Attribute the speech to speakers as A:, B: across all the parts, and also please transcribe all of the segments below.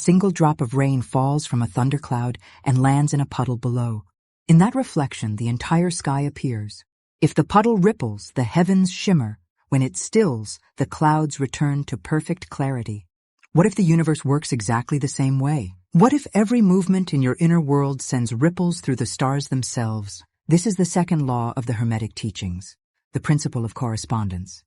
A: single drop of rain falls from a thundercloud and lands in a puddle below. In that reflection, the entire sky appears. If the puddle ripples, the heavens shimmer. When it stills, the clouds return to perfect clarity. What if the universe works exactly the same way? What if every movement in your inner world sends ripples through the stars themselves? This is the second law of the Hermetic teachings, the principle of correspondence.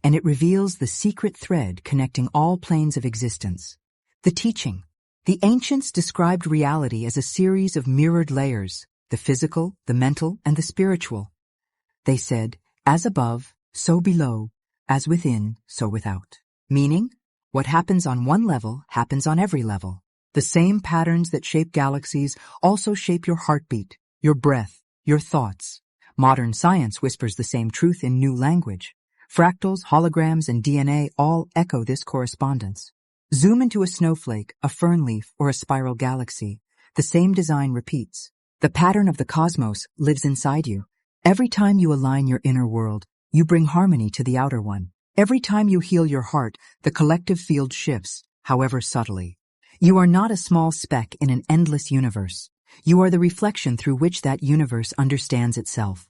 A: And it reveals the secret thread connecting all planes of existence. The teaching. The ancients described reality as a series of mirrored layers, the physical, the mental, and the spiritual. They said, as above, so below, as within, so without. Meaning, what happens on one level happens on every level. The same patterns that shape galaxies also shape your heartbeat, your breath, your thoughts. Modern science whispers the same truth in new language. Fractals, holograms, and DNA all echo this correspondence. Zoom into a snowflake, a fern leaf, or a spiral galaxy. The same design repeats. The pattern of the cosmos lives inside you. Every time you align your inner world, you bring harmony to the outer one. Every time you heal your heart, the collective field shifts, however subtly. You are not a small speck in an endless universe. You are the reflection through which that universe understands itself.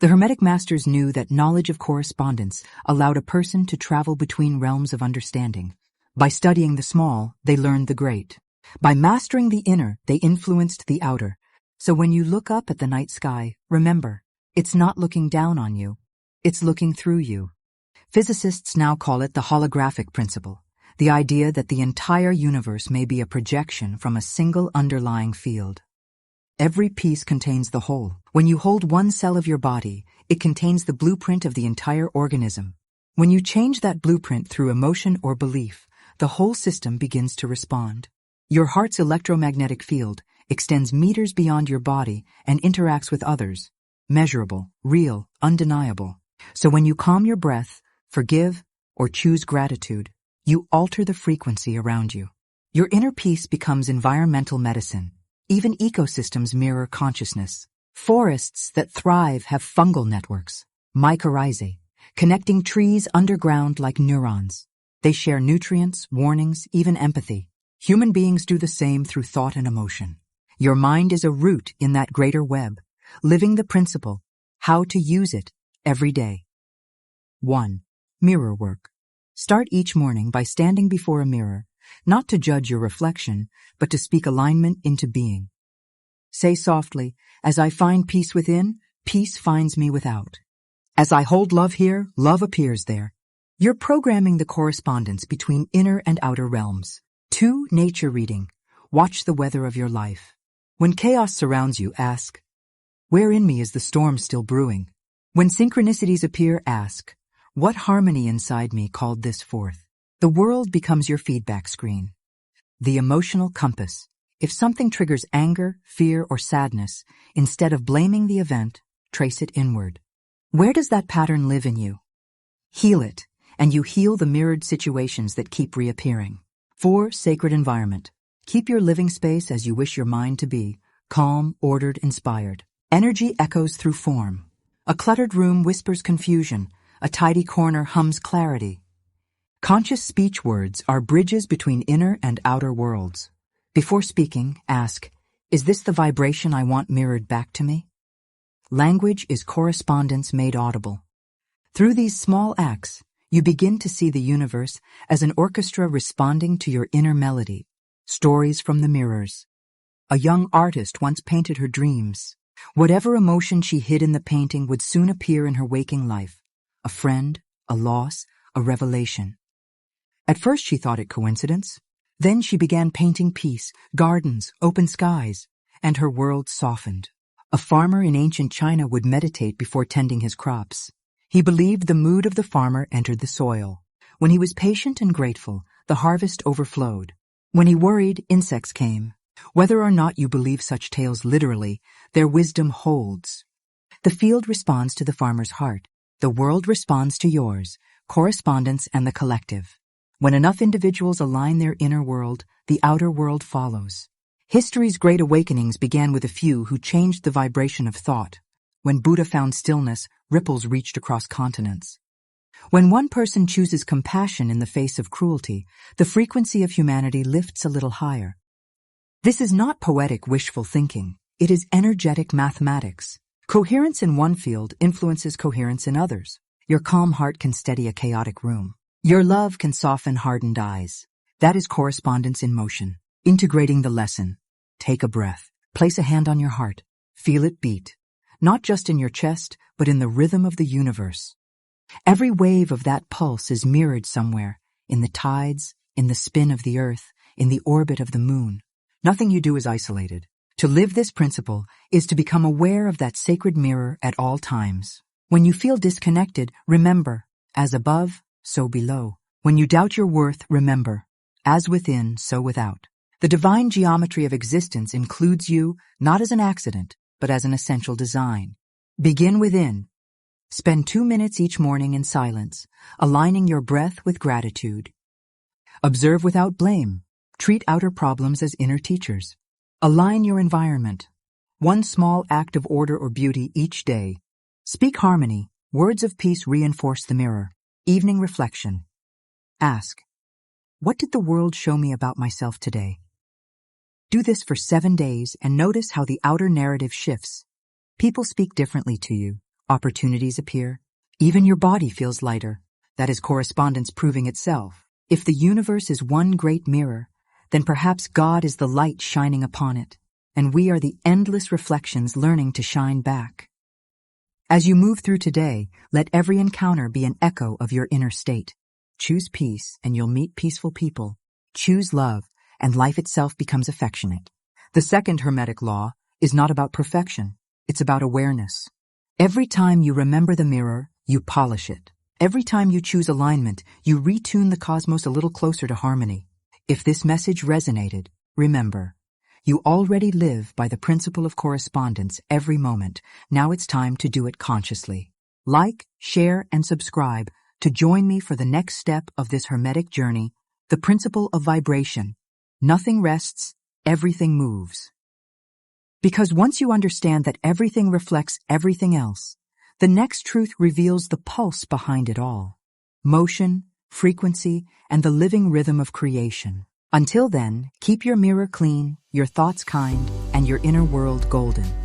A: The Hermetic masters knew that knowledge of correspondence allowed a person to travel between realms of understanding. By studying the small, they learned the great. By mastering the inner, they influenced the outer. So when you look up at the night sky, remember, it's not looking down on you. It's looking through you. Physicists now call it the holographic principle, the idea that the entire universe may be a projection from a single underlying field. Every piece contains the whole. When you hold one cell of your body, it contains the blueprint of the entire organism. When you change that blueprint through emotion or belief, the whole system begins to respond. Your heart's electromagnetic field extends meters beyond your body and interacts with others. Measurable, real, undeniable. So when you calm your breath, forgive, or choose gratitude, you alter the frequency around you. Your inner peace becomes environmental medicine. Even ecosystems mirror consciousness. Forests that thrive have fungal networks, mycorrhizae, connecting trees underground like neurons. They share nutrients, warnings, even empathy. Human beings do the same through thought and emotion. Your mind is a root in that greater web, living the principle, how to use it every day. 1. Mirror work. Start each morning by standing before a mirror, not to judge your reflection, but to speak alignment into being. Say softly, as I find peace within, peace finds me without. As I hold love here, love appears there. You're programming the correspondence between inner and outer realms. 2. Nature reading. Watch the weather of your life. When chaos surrounds you, ask, where in me is the storm still brewing? When synchronicities appear, ask, what harmony inside me called this forth? The world becomes your feedback screen. The emotional compass. If something triggers anger, fear, or sadness, instead of blaming the event, trace it inward. Where does that pattern live in you? Heal it, and you heal the mirrored situations that keep reappearing. 4. Sacred environment. Keep your living space as you wish your mind to be, calm, ordered, inspired. Energy echoes through form. A cluttered room whispers confusion. A tidy corner hums clarity. Conscious speech words are bridges between inner and outer worlds. Before speaking, ask, is this the vibration I want mirrored back to me? Language is correspondence made audible. Through these small acts, you begin to see the universe as an orchestra responding to your inner melody. Stories from the mirrors. A young artist once painted her dreams. Whatever emotion she hid in the painting would soon appear in her waking life. A friend, a loss, a revelation. At first she thought it coincidence. Then she began painting peace, gardens, open skies, and her world softened. A farmer in ancient China would meditate before tending his crops. He believed the mood of the farmer entered the soil. When he was patient and grateful, the harvest overflowed. When he worried, insects came. Whether or not you believe such tales literally, their wisdom holds. The field responds to the farmer's heart. The world responds to yours, correspondence and the collective. When enough individuals align their inner world, the outer world follows. History's great awakenings began with a few who changed the vibration of thought. When Buddha found stillness, ripples reached across continents. When one person chooses compassion in the face of cruelty, the frequency of humanity lifts a little higher. This is not poetic wishful thinking. It is energetic mathematics. Coherence in one field influences coherence in others. Your calm heart can steady a chaotic room. Your love can soften hardened eyes. That is correspondence in motion. Integrating the lesson. Take a breath. Place a hand on your heart. Feel it beat. Not just in your chest, but in the rhythm of the universe. Every wave of that pulse is mirrored somewhere, in the tides, in the spin of the earth, in the orbit of the moon. Nothing you do is isolated. To live this principle is to become aware of that sacred mirror at all times. When you feel disconnected, remember, as above, so below. When you doubt your worth, remember, as within, so without. The divine geometry of existence includes you not as an accident, but as an essential design. Begin within. Spend 2 minutes each morning in silence, aligning your breath with gratitude. Observe without blame. Treat outer problems as inner teachers. Align your environment. One small act of order or beauty each day. Speak harmony. Words of peace reinforce the mirror. Evening reflection. Ask, what did the world show me about myself today? Do this for 7 days and notice how the outer narrative shifts. People speak differently to you. Opportunities appear. Even your body feels lighter. That is correspondence proving itself. If the universe is one great mirror, then perhaps God is the light shining upon it, and we are the endless reflections learning to shine back. As you move through today, let every encounter be an echo of your inner state. Choose peace, and you'll meet peaceful people. Choose love, and life itself becomes affectionate. The second Hermetic law is not about perfection. It's about awareness. Every time you remember the mirror, you polish it. Every time you choose alignment, you retune the cosmos a little closer to harmony. If this message resonated, remember, you already live by the principle of correspondence every moment. Now it's time to do it consciously. Like, share, and subscribe to join me for the next step of this Hermetic journey, the principle of vibration. Nothing rests, everything moves. Because once you understand that everything reflects everything else, the next truth reveals the pulse behind it all. Motion, frequency, and the living rhythm of creation. Until then, keep your mirror clean, your thoughts kind, and your inner world golden.